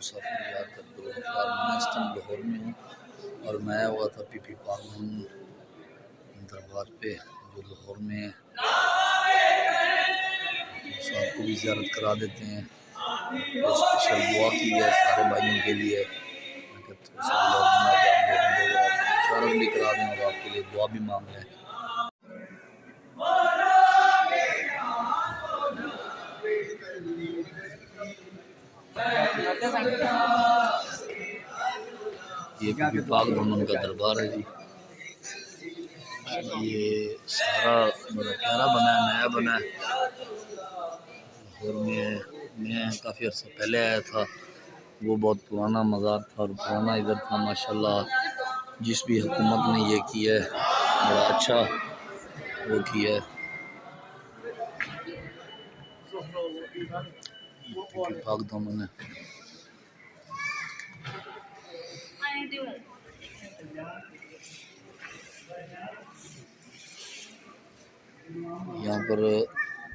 मुसाफिर यार का प्रोग्राम। मैं इस टाइम लाहौर में हूँ और मैं आया हुआ था पीपी पाक दरबार पे जो लाहौर में है। तो आपको भी ज़ियारत करा देते हैं। स्पेशल दुआ की है सारे भाइयों के लिए। ज़ियारत भी करा दें और आपके लिए दुआ भी मांग लें। ये पीपी पाक दामन का दरबार है जी। ये सारा बड़ा प्यारा बना है, नया बना है। और मैं काफ़ी अर्सा पहले आया था, वो बहुत पुराना मज़ार था और पुराना इधर था। माशाल्लाह जिस भी हुकूमत ने ये किया है बड़ा अच्छा वो किया है। पीपी पाक दामन है। यहाँ पर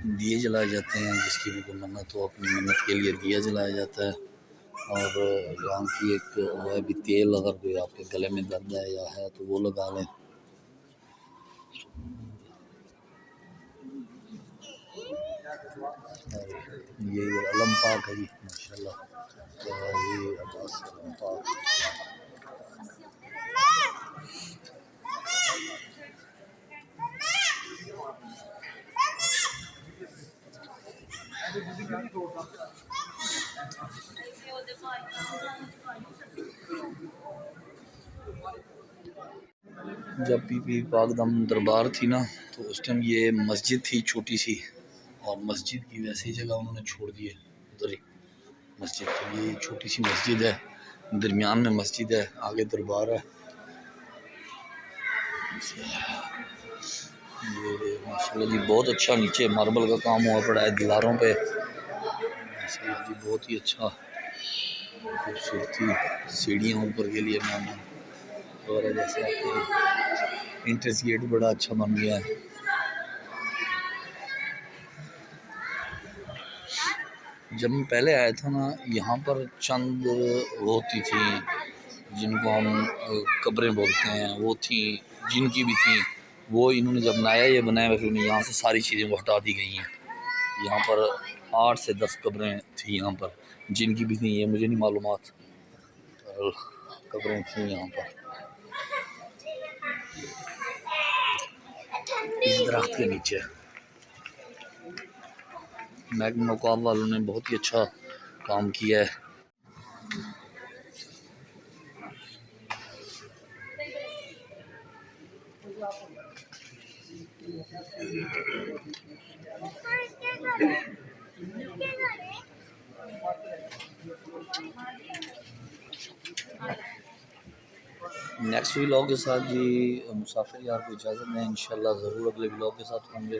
दिए जलाए जाते हैं, जिसकी भी कोई मन्नत हो अपनी मन्नत के लिए दिया जलाया जाता है। और यहाँ की एक वो है भी तेल, अगर कोई आपके गले में दर्द है या है तो वो लगा लें। ये अलम पाक है जी माशाल्लाह। तो ये अब्बास अलम पाक जब पीपी पाक दामन दरबार थी ना तो उस टाइम ये मस्जिद थी छोटी सी, और मस्जिद की वैसी जगह उन्होंने छोड़ दी है उधर ही। मस्जिद के लिए छोटी सी मस्जिद है, दरमियान में मस्जिद है, आगे दरबार है। ये माशाल्लाह जी बहुत अच्छा नीचे मार्बल का काम हुआ पड़ा है दीवारों पे। माशाल्लाह जी बहुत ही अच्छा खूबसूरती। सीढ़ियाँ ऊपर के लिए मामून और जैसे आपको इंट्रेंस गेट बड़ा अच्छा बन गया है। जब मैं पहले आया था ना यहाँ पर चंद होती थी जिनको हम कब्रें बोलते हैं, वो थी जिनकी भी थी, वो इन्होंने जब नया ये बनाया फिर यहाँ से सारी चीज़ें वो हटा दी गई हैं। यहाँ पर 8 से 10 कब्रें थी यहाँ पर, जिनकी भी थी ये मुझे नहीं मालूमात, कब्रें थी यहाँ पर इस दरख्त के नीचे। महकमा औक़ाफ़ वालों ने बहुत ही अच्छा काम किया है। नेक्स्ट व्लॉग के साथ जी मुसाफिर यार को इजाज़त दें। इंशाल्लाह ज़रूर अगले व्लॉग के साथ होंगे।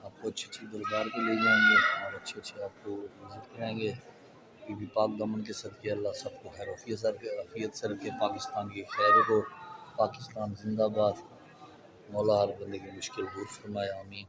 आपको अच्छी अच्छी दरबार पे ले जाएंगे और अच्छे अच्छे आपको विज़िट कराएंगे। पीपी पाक दामन के सदक़े अल्लाह सबको खैर आफ़ियत से रखे। पाकिस्तान की खैर को, पाकिस्तान जिंदाबाद। मौला हर बंदे की मुश्किल दूर फरमाए, आमीन।